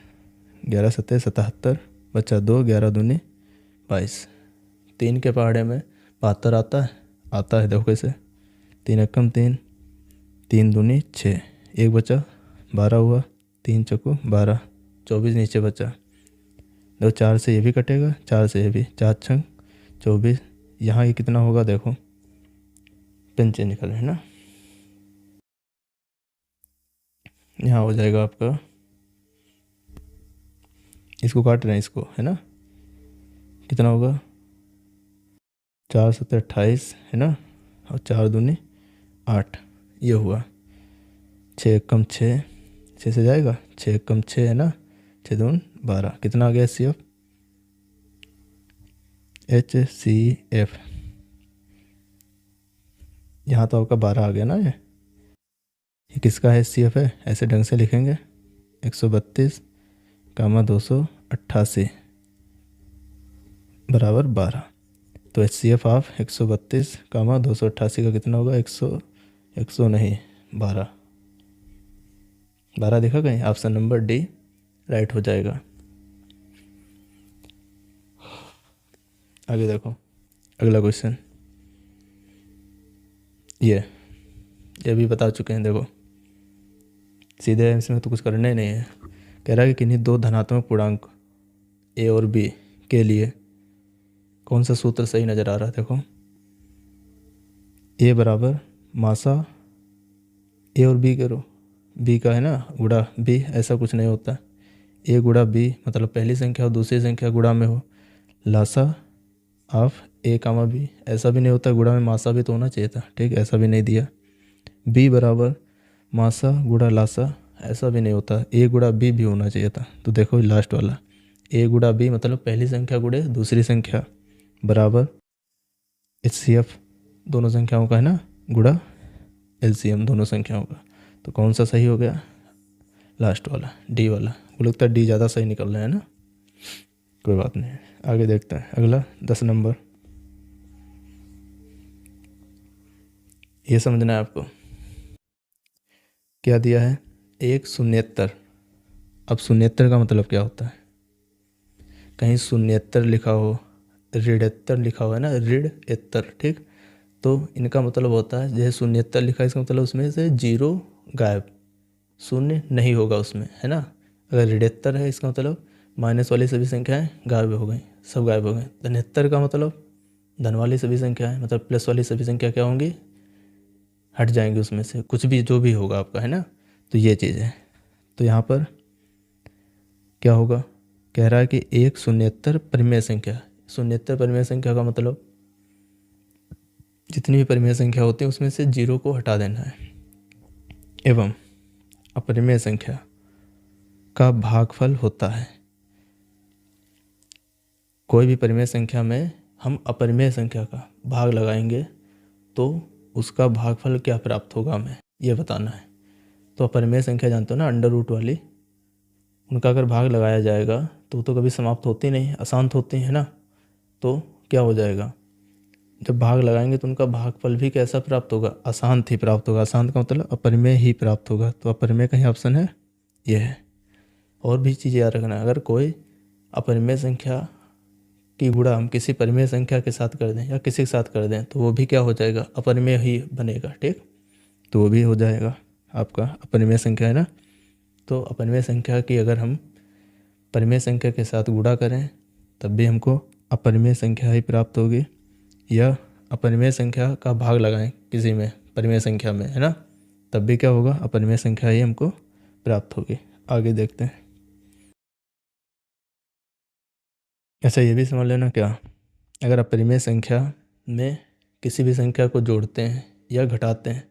11 सत्ते 77, बचा 2, 11 दूनी 22, 3 के पहाड़े में 72 आता है। देखो कैसे, 3 एकम 3, 3 दूनी 6, 1 बचा 12 हुआ, 3 चौको 12, 24 नीचे बचा। देखो 4 से ये भी कटेगा, 4 से ये भी, 4 छंग 24। यहाँ ये कितना होगा देखो, पेन चेंज कर है ना, यहाँ हो जाएगा आपका, इसको काट रहे हैं इसको, है ना, कितना होगा 4 7 28 है ना, और 4 दूनी 8, ये हुआ। 6 एकम 6, 6 से जाएगा, 6 एकम 6 है ना, 6 दून 12, कितना आ गया HCF। यहाँ तो आपका 12 आ गया ना। ये किसका HCF है, ऐसे ढंग से लिखेंगे 132 कामा 288 बराबर 12। तो HCF ऑफ 132 कामा 288 का कितना होगा, 100 नहीं 12, 12 देखा कहीं, ऑप्शन नंबर डी राइट हो जाएगा। आगे देखो अगला क्वेश्चन, ये भी बता चुके हैं। देखो सीधे इसमें तो कुछ करना ही नहीं है। कह रहा है कि किन्हीं दो धनात्मक पूर्णांक ए और बी के लिए कौन सा सूत्र सही नज़र आ रहा है। देखो ए बराबर मासा ए और बी करो, बी का है ना गुणा बी, ऐसा कुछ नहीं होता। ए गुणा बी मतलब पहली संख्या और दूसरी संख्या गुणा में हो, लासा ऑफ ए कामा बी, ऐसा भी नहीं होता। गुणा में मासा भी तो होना चाहिए था, ठीक, ऐसा भी नहीं दिया। बी बराबर मासा गुणा लासा, ऐसा भी नहीं होता। ए गुणा बी भी होना चाहिए था। तो देखो लास्ट वाला, ए गुणा बी मतलब पहली संख्या गुणे दूसरी संख्या बराबर HCF दोनों संख्याओं का है ना, गुणा LCM दोनों संख्याओं का। तो कौन सा सही हो गया, लास्ट वाला डी वाला। वो लगता है डी ज़्यादा सही निकल रहा है ना, कोई बात नहीं। आगे देखते हैं अगला 10 नंबर। ये समझना है आपको, क्या दिया है, एक शून्येतर। अब शून्येतर का मतलब क्या होता है, कहीं शून्येतर लिखा हो, ऋणेत्तर लिखा हुआ है ना, ऋणेत्तर, ठीक। तो इनका मतलब होता है जैसे शून्येतर लिखा है, इसका मतलब उसमें से जीरो गायब, शून्य नहीं होगा उसमें, है ना। अगर ऋणेत्तर है इसका मतलब माइनस वाली सभी संख्याएं गायब हो गई, सब गायब हो गए। धनेत्तर का मतलब धन वाली सभी संख्याएं मतलब प्लस वाली सभी संख्या क्या होंगी, हट जाएंगी उसमें से, कुछ भी जो भी होगा आपका, है ना। तो ये चीज़ है। तो यहाँ पर क्या होगा, कह रहा है कि एक शून्येतर परिमेय संख्या। शून्येतर परिमेय संख्या का मतलब जितनी भी परिमेय संख्या होती है उसमें से जीरो को हटा देना है, एवं अपरिमेय संख्या का भागफल होता है। कोई भी परिमेय संख्या में हम अपरिमेय संख्या का भाग लगाएंगे तो उसका भागफल क्या प्राप्त होगा, हमें ये बताना है। तो अपरिमेय संख्या जानते हो ना, अंडर रूट वाली, उनका अगर भाग लगाया जाएगा तो कभी समाप्त होती नहीं, अशांत होती है ना। तो क्या हो जाएगा, जब भाग लगाएंगे तो उनका भागफल भी कैसा प्राप्त होगा, अशांत ही प्राप्त होगा। अशांत का मतलब अपरिमेय ही प्राप्त होगा। तो अपरिमेय का ही ऑप्शन है ये है। और भी चीज़ याद रखना, अगर कोई अपरिमेय संख्या की गुणा हम किसी परिमेय संख्या के साथ कर दें या किसी के साथ कर दें तो वो भी क्या हो जाएगा, अपरिमेय ही बनेगा, ठीक। तो वो भी हो जाएगा आपका अपरिमेय संख्या, है ना। तो अपरिमेय संख्या की अगर हम परिमेय संख्या के साथ गुणा करें तब भी हमको अपरिमेय संख्या ही प्राप्त होगी, या अपरिमेय संख्या का भाग लगाएं किसी में परिमेय संख्या में, है ना, तब भी क्या होगा, अपरिमेय संख्या ही हमको प्राप्त होगी। आगे देखते हैं। ऐसा ये भी समझ लेना क्या, अगर अपरिमेय संख्या में किसी भी संख्या को जोड़ते हैं या घटाते हैं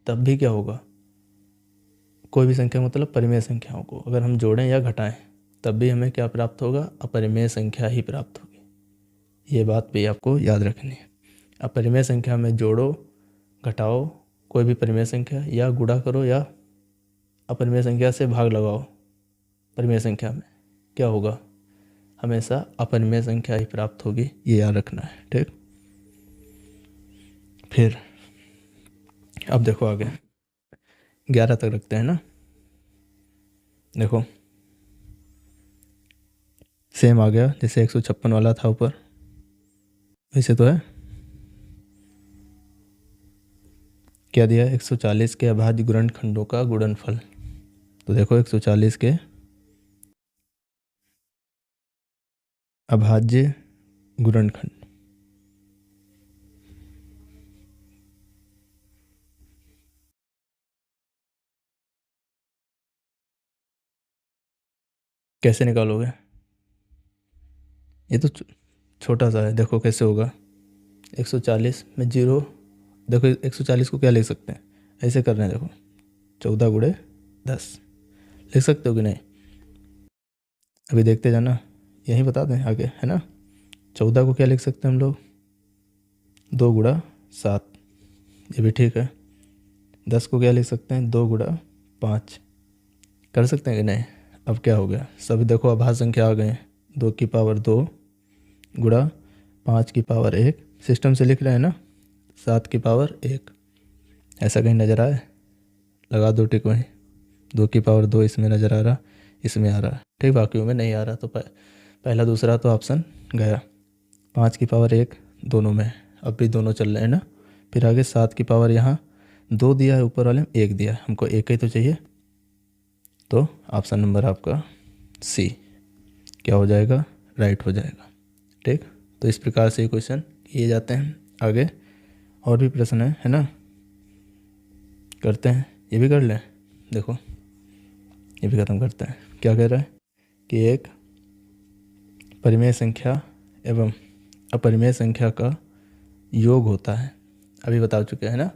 तब भी क्या होगा, कोई भी संख्या मतलब परिमेय संख्याओं को अगर हम जोड़ें या घटाएं तब भी हमें क्या प्राप्त होगा, अपरिमेय संख्या ही प्राप्त होगी। ये बात भी आपको याद रखनी है। अपरिमेय संख्या में जोड़ो, घटाओ कोई भी परिमेय संख्या, या गुणा करो या अपरिमेय संख्या से भाग लगाओ परिमेय संख्या में, क्या होगा, हमेशा अपरिमेय संख्या ही प्राप्त होगी, ये याद रखना है, ठीक। फिर अब देखो आगे 11 तक रखते हैं ना। देखो सेम आ गया जैसे 156 वाला था ऊपर, वैसे तो है, क्या दिया है? 140 के अभाज्य गुणनखंडों का गुणनफल। तो देखो 140 के अभाज्य गुणनखंड, कैसे निकालोगे? ये तो छोटा सा है, देखो कैसे होगा। 140 में जीरो, देखो 140 को क्या लिख सकते हैं, ऐसे कर रहे हैं, देखो 14 गुणे 10 लिख सकते हो कि नहीं? अभी देखते जाना, यही बता दें आगे, है ना। 14 को क्या लिख सकते हैं हम लोग? 2 गुणा 7, ये भी ठीक है। 10 को क्या लिख सकते हैं? 2 गुणा 5, कर सकते हैं कि नहीं? अब क्या हो गया, सभी देखो अभाज्य संख्या आ गए हैं। 2 की पावर 2 गुणा 5 की पावर 1, सिस्टम से लिख रहे हैं ना, 7 की पावर 1। ऐसा कहीं नज़र आए? लगा दो टिक वहीं। 2 की पावर 2 इसमें नज़र आ रहा, इसमें आ रहा, ठीक, बाकियों में नहीं आ रहा। तो पहला दूसरा तो ऑप्शन गया। 5 की पावर 1 दोनों में, अब भी दोनों चल रहे हैं ना। फिर आगे 7 की पावर यहाँ 2 दिया है, ऊपर वाले में 1 दिया है, हमको 1 ही तो चाहिए। तो ऑप्शन नंबर आपका सी क्या हो जाएगा? राइट हो जाएगा, ठीक। तो इस प्रकार से ये क्वेश्चन किए जाते हैं। आगे और भी प्रश्न है ना, करते हैं, ये भी कर लें। देखो ये भी ख़त्म करते हैं। क्या कह रहा है कि एक परिमेय संख्या एवं अपरिमेय संख्या का योग होता है। अभी बता चुके हैं ना,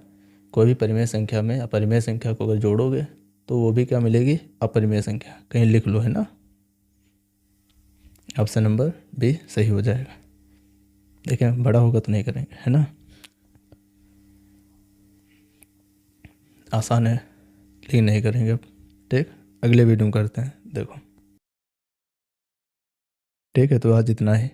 कोई भी परिमेय संख्या में अपरिमेय संख्या को अगर जोड़ोगे तो वो भी क्या मिलेगी? अपरिमेय संख्या। कहीं लिख लो, है ना। ऑप्शन नंबर बी सही हो जाएगा। देखें बड़ा होगा तो नहीं करेंगे, है ना। आसान है लेकिन नहीं करेंगे अब, ठीक। अगले वीडियो में करते हैं, देखो ठीक है। तो आज इतना ही।